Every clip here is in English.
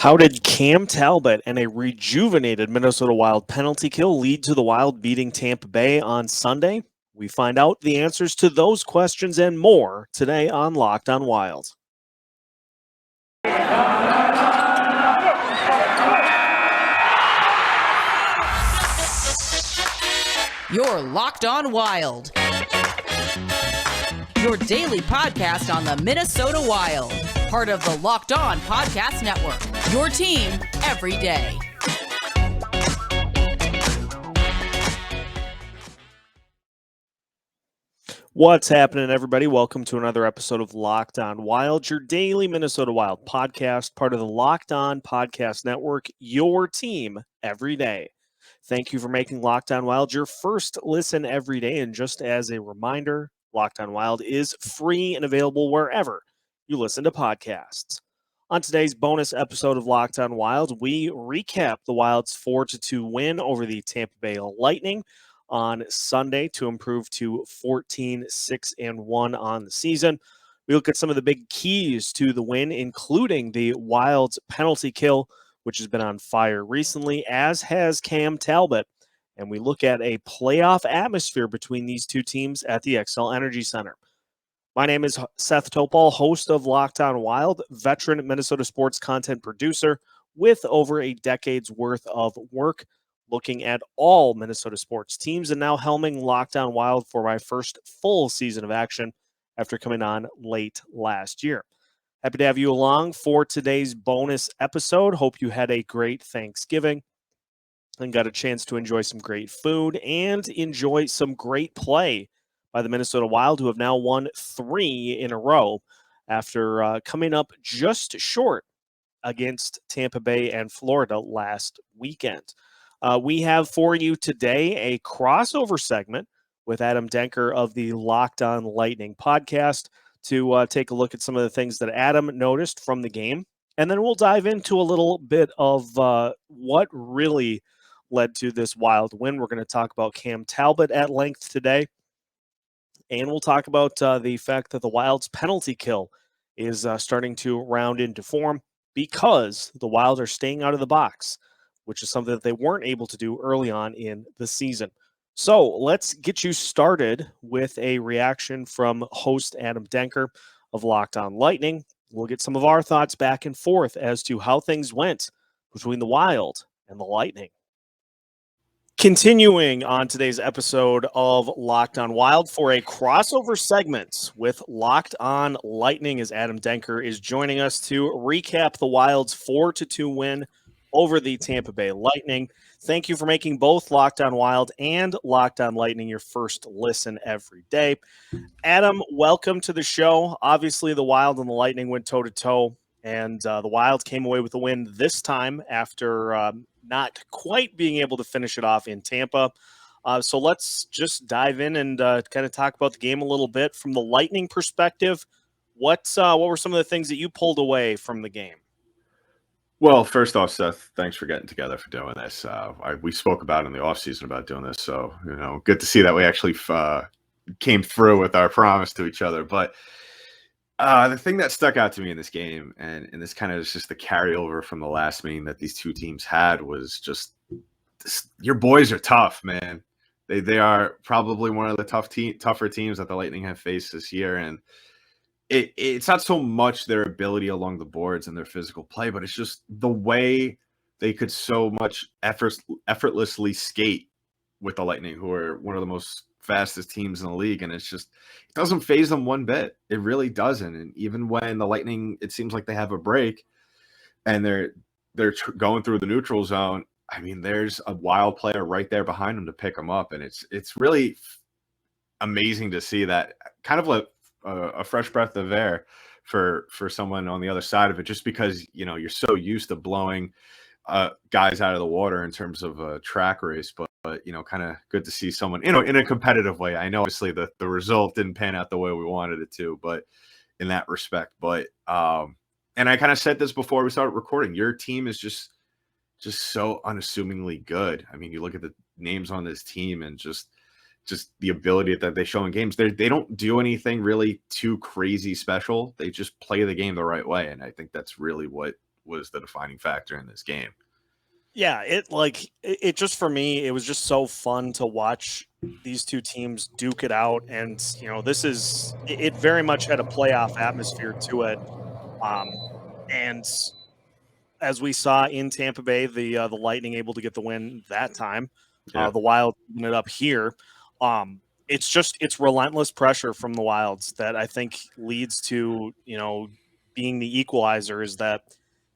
How did Cam Talbot and a rejuvenated Minnesota Wild penalty kill lead to the Wild beating Tampa Bay on Sunday? We find out the answers to those questions and more today on Locked on Wild. You're Locked on Wild, your daily podcast on the Minnesota Wild, part of the Locked On Podcast Network, your team every day. What's happening, everybody? Welcome to another episode of Locked on Wild, your daily Minnesota Wild podcast, part of the Locked On Podcast Network, your team every day. Thank you for making Locked on Wild your first listen every day. And just as a reminder, Locked on Wild is free and available wherever you listen to podcasts. On today's bonus episode of Locked on Wild, we recap the Wild's 4-2 win over the Tampa Bay Lightning on Sunday to improve to 14-6-1 on the season. We look at some of the big keys to the win, including the Wild's penalty kill, which has been on fire recently, as has Cam Talbot. And we look at a playoff atmosphere between these two teams at the XL Energy Center. My name is Seth Topal, host of Locked on Wild, veteran Minnesota sports content producer with over a decade's worth of work looking at all Minnesota sports teams, and now helming Locked on Wild for my first full season of action after coming on late last year. Happy to have you along for today's bonus episode. Hope you had a great Thanksgiving and got a chance to enjoy some great food and enjoy some great play by the Minnesota Wild, who have now won 3 in a row after coming up just short against Tampa Bay and Florida last weekend. We have for you today a crossover segment with Adam Denker of the Locked on Lightning podcast to take a look at some of the things that Adam noticed from the game. And then we'll dive into a little bit of what really led to this Wild win. We're going to talk about Cam Talbot at length today. And we'll talk about the fact that the Wild's penalty kill is starting to round into form because the Wild are staying out of the box, which is something that they weren't able to do early on in the season. So let's get you started with a reaction from host Adam Denker of Locked on Lightning. We'll get some of our thoughts back and forth as to how things went between the Wild and the Lightning. Continuing on today's episode of Locked on Wild for a crossover segment with Locked on Lightning, as Adam Denker is joining us to recap the Wild's 4-2 win over the Tampa Bay Lightning. Thank you for making both Locked on Wild and Locked on Lightning your first listen every day. Adam, welcome to the show. Obviously, the Wild and the Lightning went toe-to-toe, and the Wild came away with a win this time after not quite being able to finish it off in Tampa. So let's just dive in and kind of talk about the game a little bit from the Lightning perspective. What were some of the things that you pulled away from the game? Well, first off, Seth, thanks for getting together for doing this. We spoke about in the offseason about doing this, so good to see that we actually came through with our promise to each other. But the thing that stuck out to me in this game, and this kind of is just the carryover from the last meeting that these two teams had, was just your boys are tough, man. They are probably one of the tougher teams that the Lightning have faced this year, and it's not so much their ability along the boards and their physical play, but it's just the way they could so much effortlessly skate with the Lightning, who are one of the most fastest teams in the league. And it doesn't faze them one bit. It really doesn't. And even when the Lightning, it seems like they have a break and they're going through the neutral zone, I mean, there's a Wild player right there behind them to pick them up. And it's really amazing to see that, kind of like a fresh breath of air for someone on the other side of it, just because you're so used to blowing guys out of the water in terms of a track race, but kind of good to see someone in a competitive way. I know obviously the result didn't pan out the way we wanted it to, but in that respect. But and I kind of said this before we started recording, your team is just so unassumingly good. I mean, you look at the names on this team and just the ability that they show in games. They don't do anything really too crazy special. They just play the game the right way. And I think that's really what was the defining factor in this game. Yeah, it just for me, it was just so fun to watch these two teams duke it out, and it very much had a playoff atmosphere to it. And as we saw in Tampa Bay, the Lightning able to get the win that time. Yeah. The Wild picking it up here. It's relentless pressure from the Wilds that I think leads to being the equalizer, is that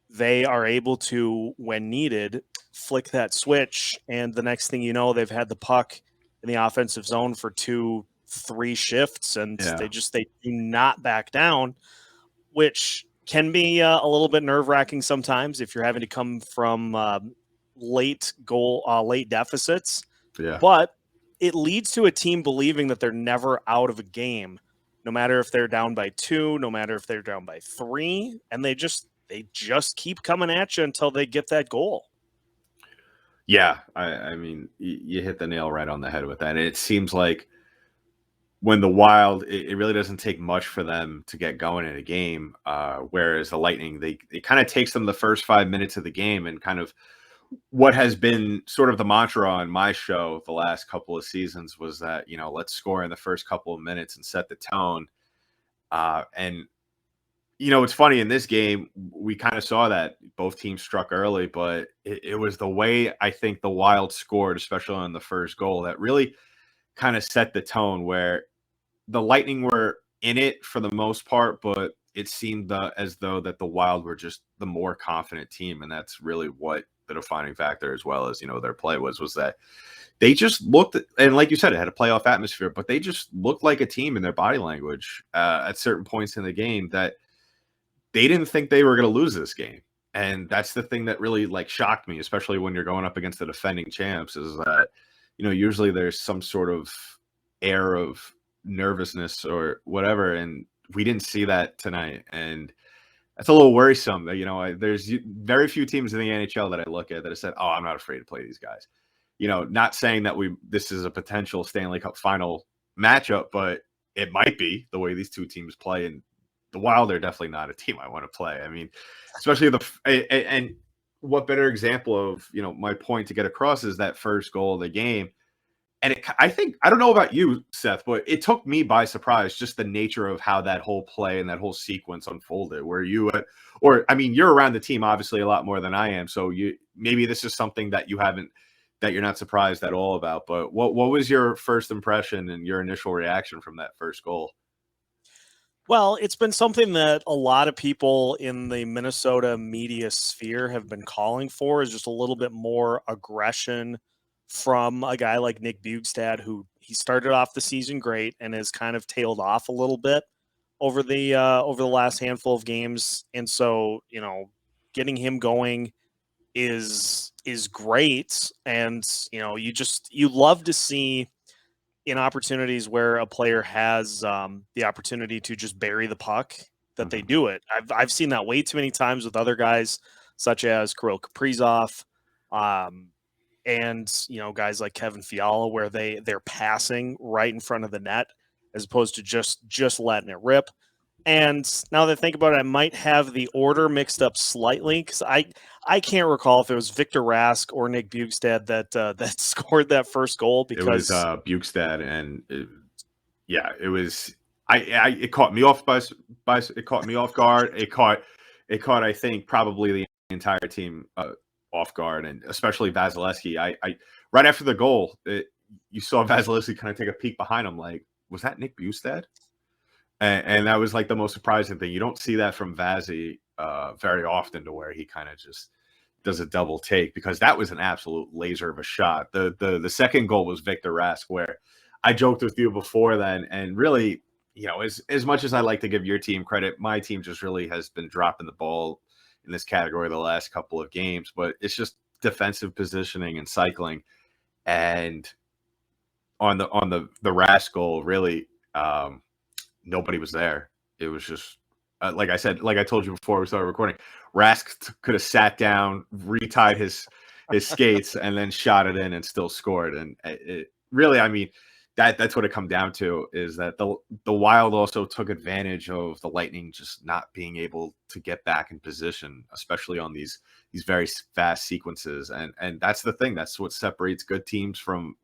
they are able to, when needed, flick that switch, and the next thing you know, they've had the puck in the offensive zone for 2-3 shifts, and they do not back down, which can be a little bit nerve-wracking sometimes if you're having to come from late deficits. Yeah. But it leads to a team believing that they're never out of a game, no matter if they're down by 2, no matter if they're down by 3, and they just keep coming at you until they get that goal. Yeah, I mean, you hit the nail right on the head with that. And it seems like when the Wild, it really doesn't take much for them to get going in a game, whereas the Lightning, it kind of takes them the first 5 minutes of the game, and kind of what has been sort of the mantra on my show the last couple of seasons was that, let's score in the first couple of minutes and set the tone. And it's funny, in this game, we kind of saw that both teams struck early, but it was the way I think the Wild scored, especially on the first goal, that really kind of set the tone, where the Lightning were in it for the most part, but it seemed as though that the Wild were just the more confident team. And that's really what the defining factor, as well as, their play was that they just looked, and like you said, it had a playoff atmosphere, but they just looked like a team in their body language at certain points in the game, that they didn't think they were going to lose this game. And that's the thing that really shocked me, especially when you're going up against the defending champs, is that, usually there's some sort of air of nervousness or whatever. And we didn't see that tonight. And that's a little worrisome. There's very few teams in the NHL that I look at that have said, "Oh, I'm not afraid to play these guys." Not saying that this is a potential Stanley Cup Final matchup, but it might be the way these two teams play. And the Wild are definitely not a team I want to play. I mean, especially and what better example of, my point to get across is that first goal of the game. And I don't know about you, Seth, but it took me by surprise, just the nature of how that whole play and that whole sequence unfolded, where you're around the team obviously a lot more than I am. So maybe this is something that you're not surprised at all about, but what was your first impression and your initial reaction from that first goal? Well, it's been something that a lot of people in the Minnesota media sphere have been calling for, is just a little bit more aggression from a guy like Nick Bjugstad, who he started off the season great and has kind of tailed off a little bit over the last handful of games. And so, getting him going is great. And, you love to see in opportunities where a player has the opportunity to just bury the puck, that they do it. I've seen that way too many times with other guys, such as Kirill Kaprizov, and guys like Kevin Fiala, where they're passing right in front of the net as opposed to just letting it rip. And now that I think about it, I might have the order mixed up slightly, because I can't recall if it was Victor Rask or Nick Bjugstad that scored that first goal. Because it was Bjugstad, and it was it caught me off it caught me off guard. It caught I think probably the entire team off guard, and especially Vasilevskiy. I right after the goal, you saw Vasilevskiy kind of take a peek behind him, like, was that Nick Bjugstad? And that was the most surprising thing. You don't see that from Vazzy very often, to where he kind of just does a double take, because that was an absolute laser of a shot. The second goal was Victor Rask, where I joked with you before then, and really, as much as I like to give your team credit, my team just really has been dropping the ball in this category the last couple of games. But it's just defensive positioning and cycling. And on the Rask goal, really, nobody was there. It was just like I told you before we started recording, Rask could have sat down, retied his skates, and then shot it in and still scored. And it really, I mean, that's what it come down to, is that the Wild also took advantage of the Lightning just not being able to get back in position, especially on these very fast sequences. And that's the thing. That's what separates good teams from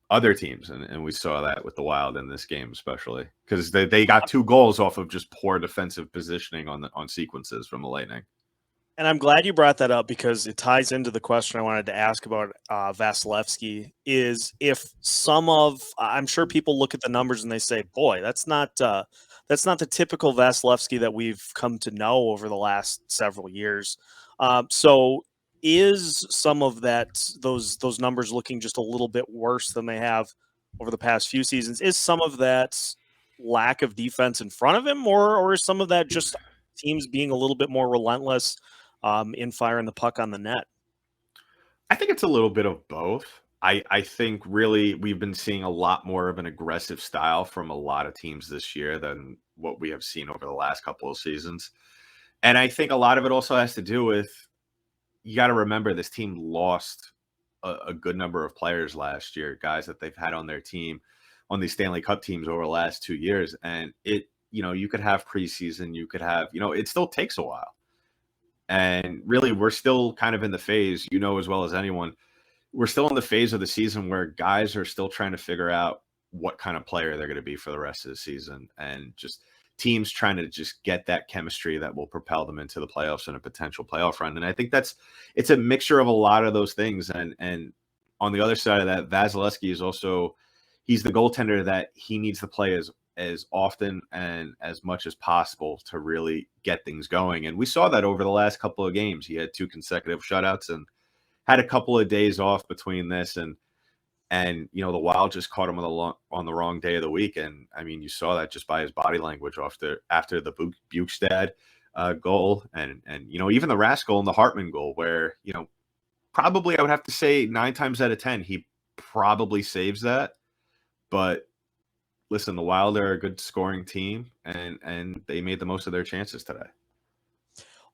other teams. And we saw that with the Wild in this game, especially because they got 2 goals off of just poor defensive positioning on sequences from the Lightning. And I'm glad you brought that up because it ties into the question I wanted to ask about Vasilevskiy. Is if I'm sure people look at the numbers and they say, "Boy, that's not the typical Vasilevskiy that we've come to know over the last several years." So, is some of those numbers looking just a little bit worse than they have over the past few seasons? Is some of that lack of defense in front of him, or is some of that just teams being a little bit more relentless? In firing the puck on the net? I think it's a little bit of both. I think really we've been seeing a lot more of an aggressive style from a lot of teams this year than what we have seen over the last couple of seasons. And I think a lot of it also has to do with, you got to remember, this team lost a good number of players last year, guys that they've had on their team, on these Stanley Cup teams over the last 2 years. And you could have preseason, you could have, it still takes a while. And really, we're still kind of in the phase, as well as anyone, we're still in the phase of the season where guys are still trying to figure out what kind of player they're going to be for the rest of the season. And just teams trying to just get that chemistry that will propel them into the playoffs and a potential playoff run. And I think it's a mixture of a lot of those things. And on the other side of that, Vasilevskiy is also, he's the goaltender that he needs to play as often and as much as possible to really get things going. And we saw that over the last couple of games. He had 2 consecutive shutouts and had a couple of days off between this. And the Wild just caught him on the wrong day of the week. And I mean, you saw that just by his body language after the Bukestad goal. And even the Rask goal and the Hartman goal, where, probably I would have to say 9 times out of 10, he probably saves that. But listen, the Wild are a good scoring team, and they made the most of their chances today.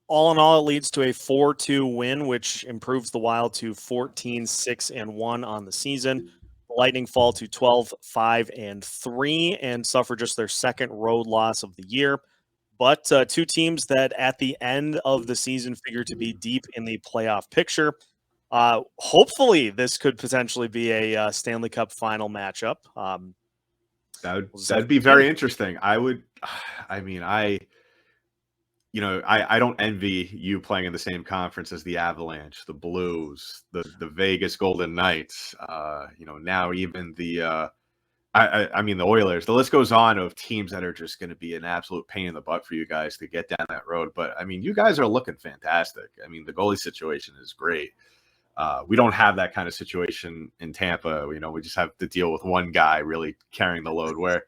All in all, it leads to a 4-2 win, which improves the Wild to 14-6-1 on the season. The Lightning fall to 12-5-3 and suffer just their second road loss of the year. But 2 teams that at the end of the season figure to be deep in the playoff picture. Hopefully, this could potentially be a Stanley Cup Final matchup. That'd be very interesting. I don't envy you playing in the same conference as the Avalanche, the Blues, the Vegas Golden Knights, now even the Oilers. The list goes on of teams that are just going to be an absolute pain in the butt for you guys to get down that road. But I mean, you guys are looking fantastic. I mean, the goalie situation is great. We don't have that kind of situation in Tampa. We just have to deal with one guy really carrying the load, where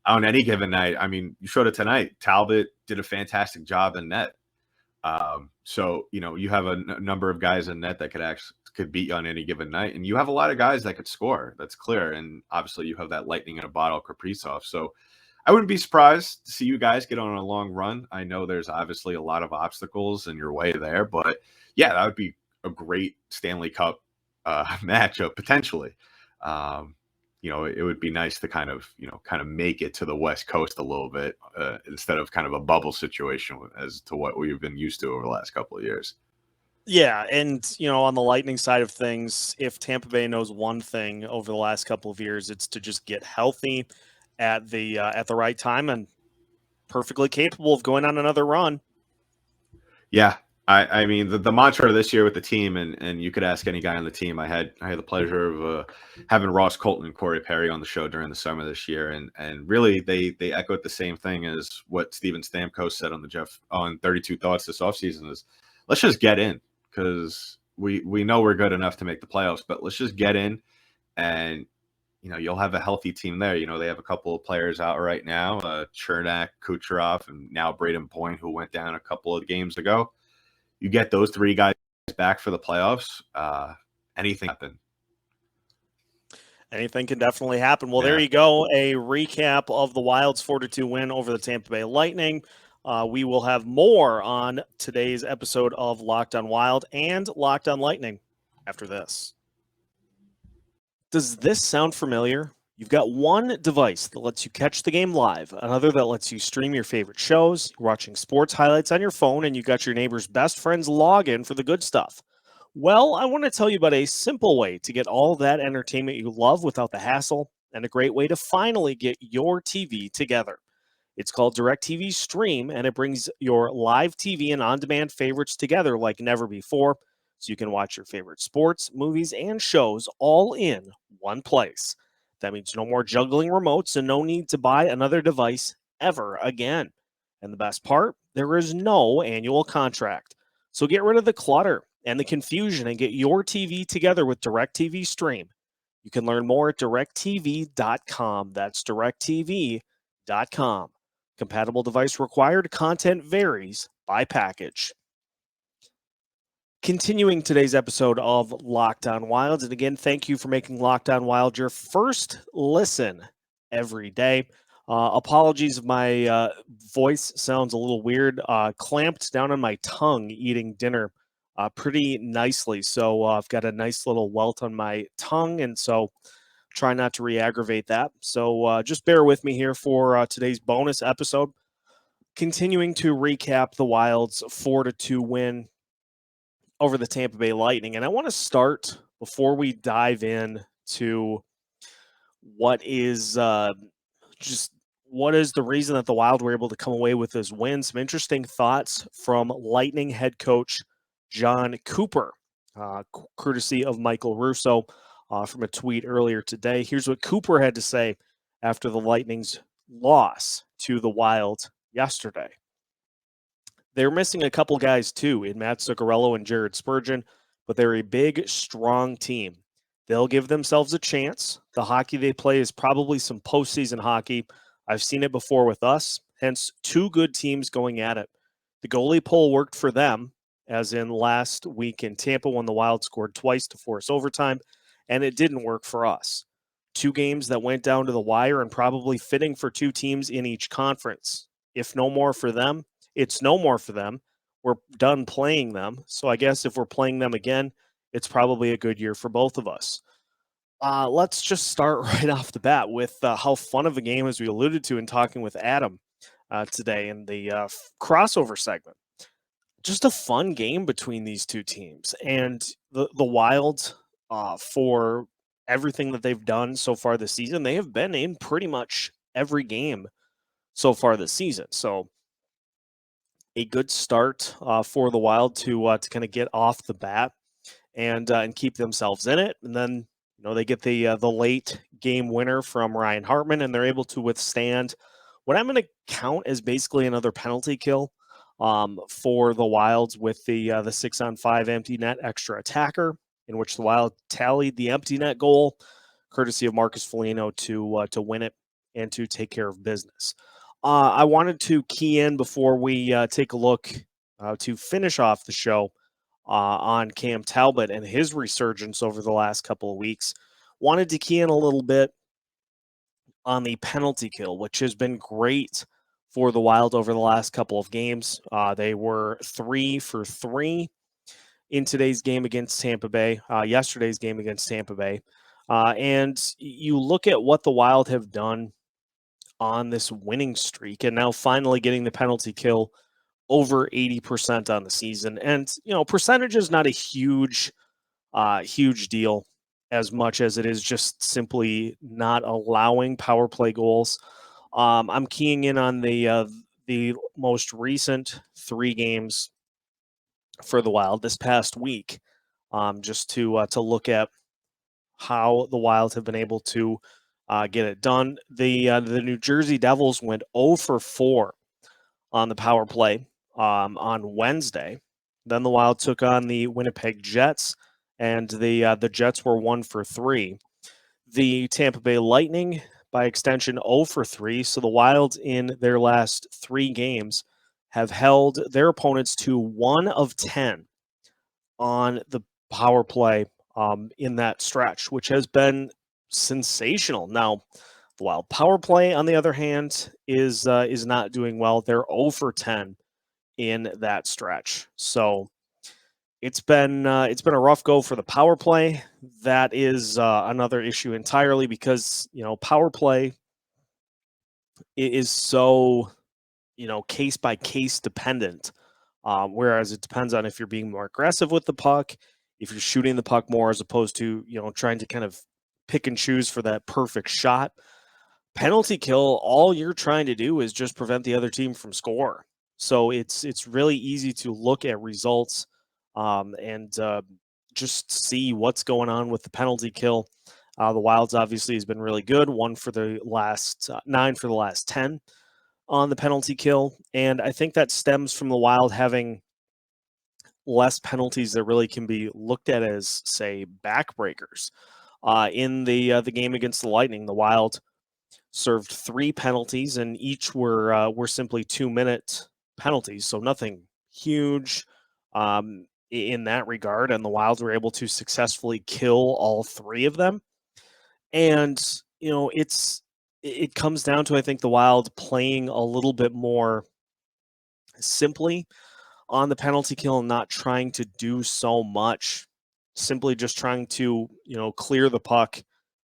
on any given night, I mean, you showed it tonight, Talbot did a fantastic job in net. So, you have a number of guys in net that could beat you on any given night. And you have a lot of guys that could score. That's clear. And obviously you have that lightning in a bottle, Kaprizov. So I wouldn't be surprised to see you guys get on a long run. I know there's obviously a lot of obstacles in your way there, but yeah, that would be a great Stanley Cup matchup potentially. It would be nice to kind of make it to the West Coast a little bit instead of kind of a bubble situation as to what we've been used to over the last couple of years. Yeah, and on the Lightning side of things, if Tampa Bay knows one thing over the last couple of years, it's to just get healthy at the right time and perfectly capable of going on another run. Yeah. I mean, the mantra this year with the team, and you could ask any guy on the team. I had the pleasure of having Ross Colton and Corey Perry on the show during the summer this year, and really they echoed the same thing as what Steven Stamkos said on 32 Thoughts this offseason is, let's just get in, because we know we're good enough to make the playoffs, but let's just get in, and you'll have a healthy team there. They have a couple of players out right now, Chernak, Kucherov, and now Braden Point, who went down a couple of games ago. You get those 3 guys back for the playoffs, anything happen. Anything can definitely happen. Well, There you go. A recap of the Wild's 4-2 win over the Tampa Bay Lightning. We will have more on today's episode of Locked on Wild and Locked on Lightning after this. Does this sound familiar? You've got one device that lets you catch the game live, another that lets you stream your favorite shows, you're watching sports highlights on your phone, and you got your neighbor's best friend's login for the good stuff. Well, I want to tell you about a simple way to get all that entertainment you love without the hassle, and a great way to finally get your TV together. It's called DirecTV Stream, and it brings your live TV and on demand favorites together like never before. So you can watch your favorite sports, movies, and shows all in one place. That means no more juggling remotes and no need to buy another device ever again. And the best part, there is no annual contract. So get rid of the clutter and the confusion and get your TV together with DirecTV Stream. You can learn more at directv.com. That's directv.com. Compatible device required. Content varies by package. Continuing today's episode of Locked On Wild. And again, thank you for making Locked On Wild your first listen every day. Apologies if my voice sounds a little weird. Clamped down on my tongue eating dinner pretty nicely. So I've got a nice little welt on my tongue. And so try not to re-aggravate that. So just bear with me here for today's bonus episode. Continuing to recap the Wild's 4-2 win over the Tampa Bay Lightning. And I want to start before we dive in to what is what is the reason that the Wild were able to come away with this win. Some interesting thoughts from Lightning head coach John Cooper, courtesy of Michael Russo from a tweet earlier today. Here's what Cooper had to say after the Lightning's loss to the Wild yesterday. They're missing a couple guys too in Matt Zuccarello and Jared Spurgeon, but they're a big, strong team. They'll give themselves a chance. The hockey they play is probably some postseason hockey. I've seen it before with us, hence two good teams going at it. The goalie pull worked for them, as in last week in Tampa when the Wild scored twice to force overtime, and it didn't work for us. Two games that went down to the wire and probably fitting for two teams in each conference. If no more for them, it's no more for them. We're done playing them. So I guess if we're playing them again, it's probably a good year for both of us. Let's just start right off the bat with how fun of a game, as we alluded to in talking with Adam today in the crossover segment. Just a fun game between these two teams. And the Wild, for everything that they've done so far this season, they have been in pretty much every game so far this season. So a good start for the Wild to kind of get off the bat and keep themselves in it. And then they get the late game winner from Ryan Hartman, and they're able to withstand what I'm going to count as basically another penalty kill for the Wilds with the 6-on-5 empty net extra attacker, in which the Wild tallied the empty net goal, courtesy of Marcus Foligno to win it and to take care of business. I wanted to key in before we take a look to finish off the show on Cam Talbot and his resurgence over the last couple of weeks. Wanted to key in a little bit on the penalty kill, which has been great for the Wild over the last couple of games. They were 3 for 3 in today's game against Tampa Bay, yesterday's game against Tampa Bay. And you look at what the Wild have done on this winning streak and now finally getting the penalty kill over 80% on the season. And, percentage is not a huge deal as much as it is just simply not allowing power play goals. I'm keying in on the most recent 3 games for the Wild this past week, just to look at how the Wild have been able to get it done. The New Jersey Devils went 0 for 4 on the power play on Wednesday. Then the Wild took on the Winnipeg Jets, and the Jets were 1 for 3. The Tampa Bay Lightning, by extension, 0 for 3. So the Wild in their last 3 games have held their opponents to 1 of 10 on the power play in that stretch, which has been sensational. Now, the Wild power play, on the other hand, is not doing well. They're 0 for 10 in that stretch. So it's been a rough go for the power play. That is another issue entirely because power play is so case by case dependent. Whereas it depends on if you're being more aggressive with the puck, if you're shooting the puck more as opposed to trying to kind of pick and choose for that perfect shot. Penalty kill, all you're trying to do is just prevent the other team from score. So it's really easy to look at results and just see what's going on with the penalty kill. The Wild's obviously has been really good, 9 for the last 10 on the penalty kill, and I think that stems from the Wild having less penalties that really can be looked at as, say, backbreakers. In the game against the Lightning, the Wild served 3 penalties, and each were simply 2-minute penalties, so nothing huge in that regard. And the Wild were able to successfully kill all 3 of them. And it comes down to, I think, the Wild playing a little bit more simply on the penalty kill and not trying to do so much, simply just trying to clear the puck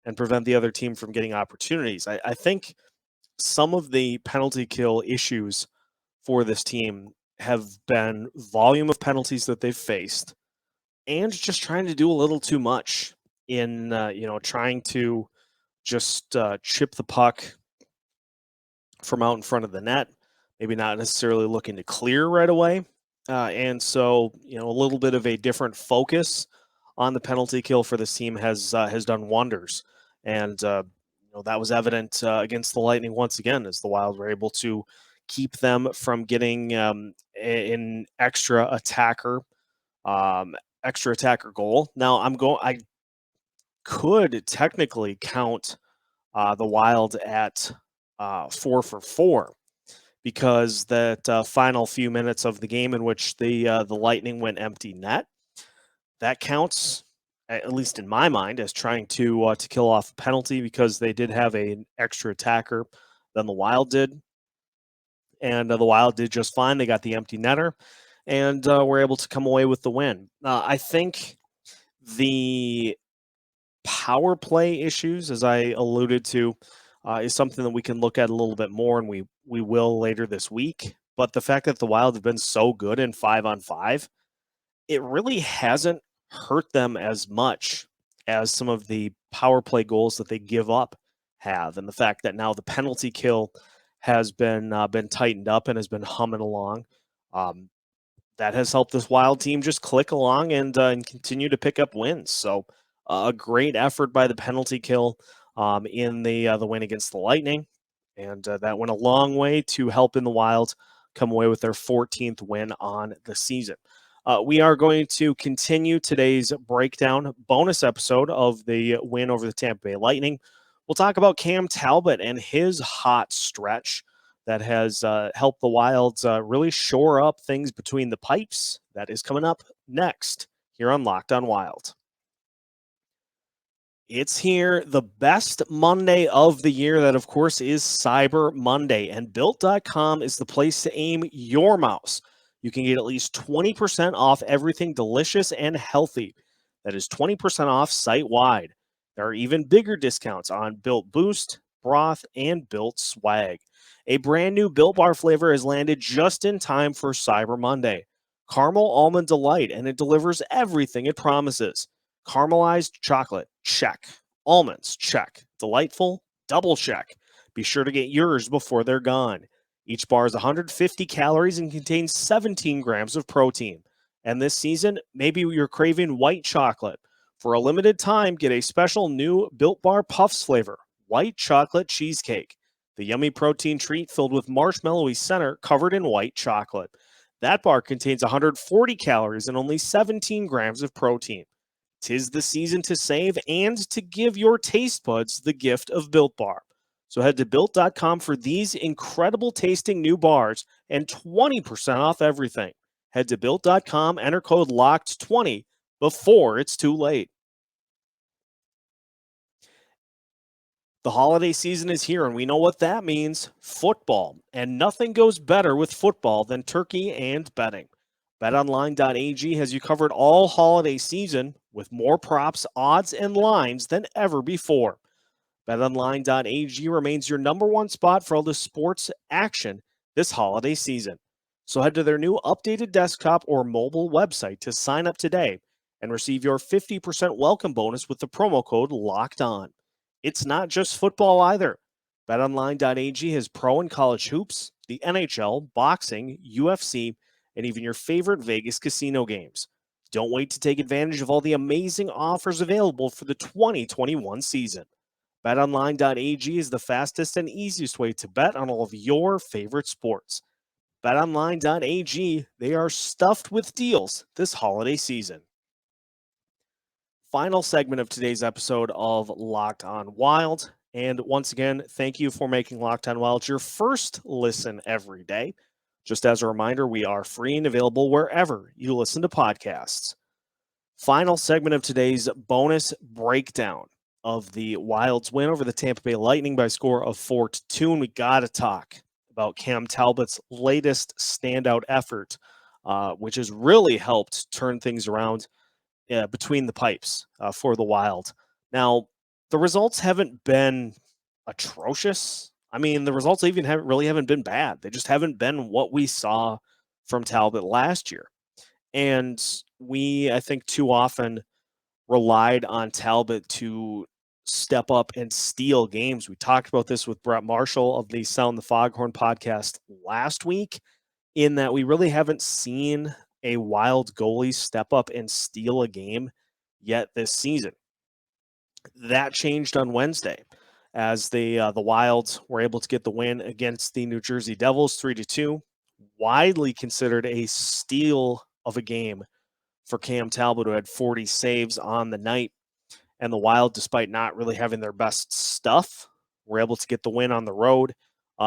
and prevent the other team from getting opportunities. I think some of the penalty kill issues for this team have been volume of penalties that they've faced and just trying to do a little too much in trying to just chip the puck from out in front of the net, maybe not necessarily looking to clear right away. And so, a little bit of a different focus on the penalty kill for this team has done wonders. And that was evident against the Lightning once again, as the Wild were able to keep them from getting an extra attacker goal. Now I could technically count the Wild at 4 for 4 because that final few minutes of the game in which the Lightning went empty net, that counts, at least in my mind, as trying to kill off a penalty because they did have an extra attacker than the Wild did, and the Wild did just fine. They got the empty netter, and were able to come away with the win. I think the power play issues, as I alluded to, is something that we can look at a little bit more, and we will later this week. But the fact that the Wild have been so good in 5-on-5, it really hasn't hurt them as much as some of the power play goals that they give up have. And the fact that now the penalty kill has been tightened up and has been humming along. That has helped this Wild team just click along and continue to pick up wins. So a great effort by the penalty kill in the win against the Lightning, and that went a long way to helping the Wild come away with their 14th win on the season. We are going to continue today's breakdown bonus episode of the win over the Tampa Bay Lightning. We'll talk about Cam Talbot and his hot stretch that has helped the Wilds really shore up things between the pipes. That is coming up next here on Locked on Wild. It's here, the best Monday of the year. That, of course, is Cyber Monday, and Built.com is the place to aim your mouse. You can get at least 20% off everything delicious and healthy. That is 20% off site-wide. There are even bigger discounts on Built Boost, Broth, and Built Swag. A brand new Built Bar flavor has landed just in time for Cyber Monday. Caramel Almond Delight, and it delivers everything it promises. Caramelized chocolate, check. Almonds, check. Delightful, double check. Be sure to get yours before they're gone. Each bar is 150 calories and contains 17 grams of protein. And this season, maybe you're craving white chocolate. For a limited time, get a special new Built Bar Puffs flavor, white chocolate cheesecake. The yummy protein treat filled with marshmallowy center covered in white chocolate. That bar contains 140 calories and only 17 grams of protein. 'Tis the season to save and to give your taste buds the gift of Built Bar. So head to Built.com for these incredible tasting new bars and 20% off everything. Head to Built.com, enter code LOCKED20 before it's too late. The holiday season is here, and we know what that means: football. And nothing goes better with football than turkey and betting. BetOnline.ag has you covered all holiday season with more props, odds, and lines than ever before. BetOnline.ag remains your number one spot for all the sports action this holiday season. So head to their new updated desktop or mobile website to sign up today and receive your 50% welcome bonus with the promo code LOCKEDON. It's not just football either. BetOnline.ag has pro and college hoops, the NHL, boxing, UFC, and even your favorite Vegas casino games. Don't wait to take advantage of all the amazing offers available for the 2021 season. BetOnline.ag is the fastest and easiest way to bet on all of your favorite sports. BetOnline.ag, they are stuffed with deals this holiday season. Final segment of today's episode of Locked On Wild. And once again, thank you for making Locked On Wild your first listen every day. Just as a reminder, we are free and available wherever you listen to podcasts. Final segment of today's bonus breakdown of the Wild's win over the Tampa Bay Lightning by a score of 4-2. And we got to talk about Cam Talbot's latest standout effort, which has really helped turn things around between the pipes for the Wild. Now, the results haven't been atrocious. I mean, the results even haven't been bad. They just haven't been what we saw from Talbot last year. And we, I think, too often relied on Talbot to step up and steal games. We talked about this with Brett Marshall of the Sound the Foghorn podcast last week, in that we really haven't seen a Wild goalie step up and steal a game yet this season. That changed on Wednesday as the Wild were able to get the win against the New Jersey Devils 3-2, widely considered a steal of a game for Cam Talbot, who had 40 saves on the night. And the Wild, despite not really having their best stuff, were able to get the win on the road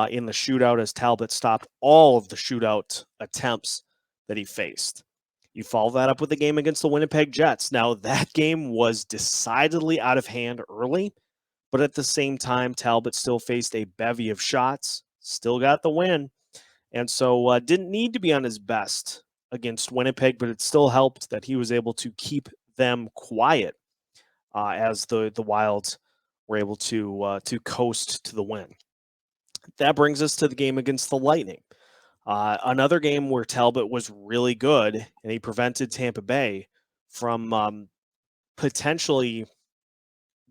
in the shootout as Talbot stopped all of the shootout attempts that he faced. You follow that up with the game against the Winnipeg Jets. Now, that game was decidedly out of hand early, but at the same time, Talbot still faced a bevy of shots, still got the win, and so didn't need to be on his best against Winnipeg, but it still helped that he was able to keep them quiet as the Wild were able to coast to the win. That brings us to the game against the Lightning. Another game where Talbot was really good, and he prevented Tampa Bay from potentially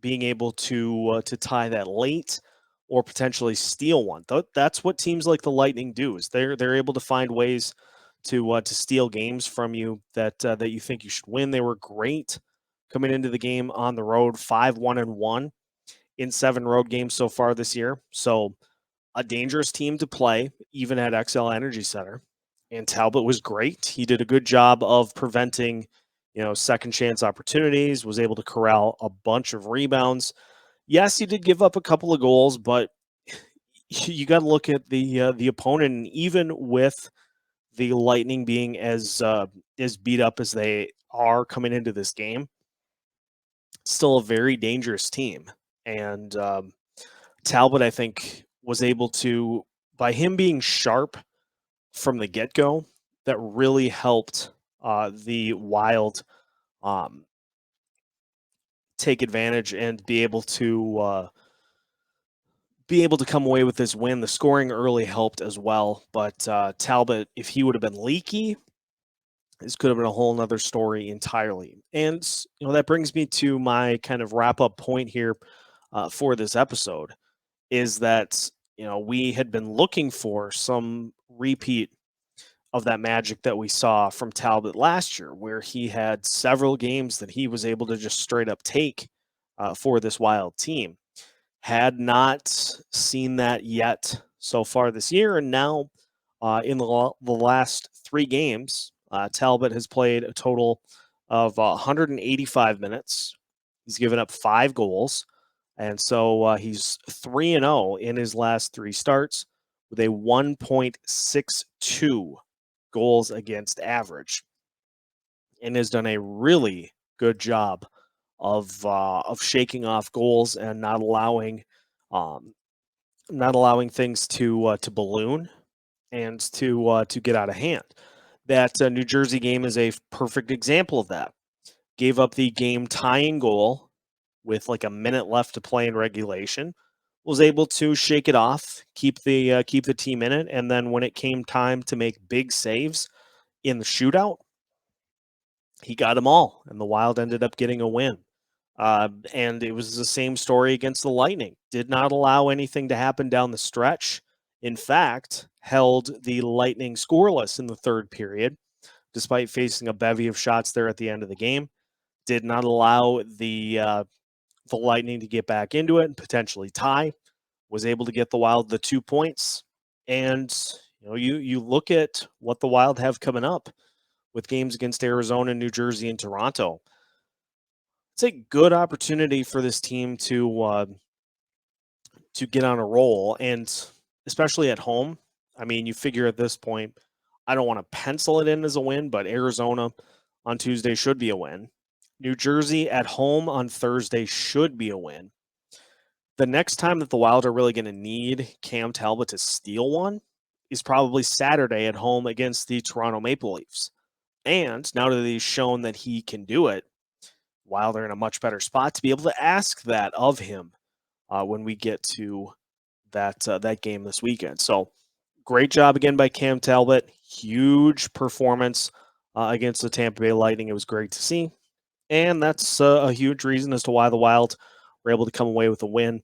being able to tie that late or potentially steal one. That's what teams like the Lightning do, is they're able to find ways to steal games from you that you think you should win. They were great coming into the game on the road, 5-1-1 in 7 road games so far this year. So a dangerous team to play, even at XL Energy Center. And Talbot was great. He did a good job of preventing, second chance opportunities, was able to corral a bunch of rebounds. Yes, he did give up a couple of goals, but you got to look at the opponent, and even with the Lightning being as beat up as they are coming into this game, still a very dangerous team. And Talbot, I think, was able to, by him being sharp from the get-go, that really helped the Wild take advantage and be able to come away with this win. The scoring early helped as well, but Talbot, if he would have been leaky, this could have been a whole nother story entirely. And that brings me to my kind of wrap-up point here for this episode, is that we had been looking for some repeat of that magic that we saw from Talbot last year, where he had several games that he was able to just straight up take for this Wild team. Had not seen that yet so far this year, and now in the last 3 games, Talbot has played a total of 185 minutes. He's given up 5 goals, and so he's 3-0 in his last 3 starts with a 1.62 goals against average, and has done a really good job of shaking off goals and not allowing things to balloon and to get out of hand. That New Jersey game is a perfect example of that. Gave up the game tying goal with like a minute left to play in regulation. Was able to shake it off, keep the team in it, and then when it came time to make big saves in the shootout, he got them all, and the Wild ended up getting a win. And it was the same story against the Lightning. Did not allow anything to happen down the stretch. In fact, held the Lightning scoreless in the third period, despite facing a bevy of shots there at the end of the game. Did not allow the Lightning to get back into it and potentially tie. Was able to get the Wild the 2 points. And you look at what the Wild have coming up with games against Arizona, New Jersey, and Toronto. It's a good opportunity for this team to get on a roll, and especially at home. I mean, you figure at this point, I don't want to pencil it in as a win, but Arizona on Tuesday should be a win. New Jersey at home on Thursday should be a win. The next time that the Wild are really going to need Cam Talbot to steal one is probably Saturday at home against the Toronto Maple Leafs. And now that he's shown that he can do it, Wild are in a much better spot to be able to ask that of him when we get to that game this weekend. So great job again by Cam Talbot. Huge performance against the Tampa Bay Lightning. It was great to see. And that's a huge reason as to why the Wild were able to come away with a win.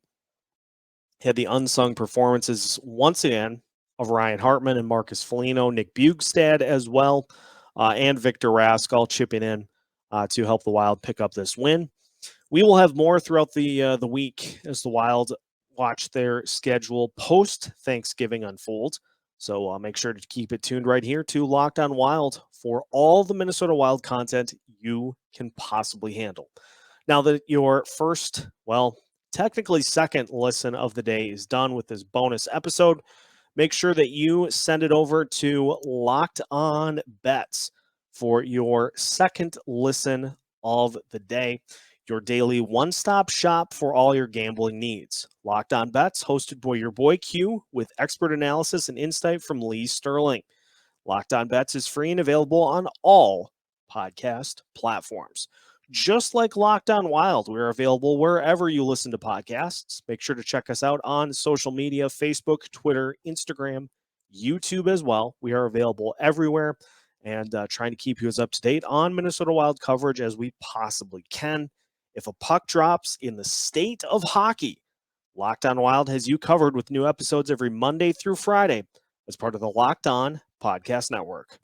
Had the unsung performances once again of Ryan Hartman and Marcus Foligno, Nick Bjugstad as well, and Victor Rask all chipping in to help the Wild pick up this win. We will have more throughout the week as the Wild watch their schedule post-Thanksgiving unfold. So make sure to keep it tuned right here to Locked On Wild for all the Minnesota Wild content you can possibly handle. Now that your first, technically second listen of the day is done with this bonus episode, make sure that you send it over to Locked On Bets for your second listen of the day. Your daily one-stop shop for all your gambling needs. Locked On Bets, hosted by your boy Q, with expert analysis and insight from Lee Sterling. Locked On Bets is free and available on all podcast platforms. Just like Locked On Wild, we're available wherever you listen to podcasts. Make sure to check us out on social media, Facebook, Twitter, Instagram, YouTube as well. We are available everywhere and trying to keep you as up to date on Minnesota Wild coverage as we possibly can. If a puck drops in the state of hockey, Locked On Wild has you covered with new episodes every Monday through Friday as part of the Locked On Podcast Network.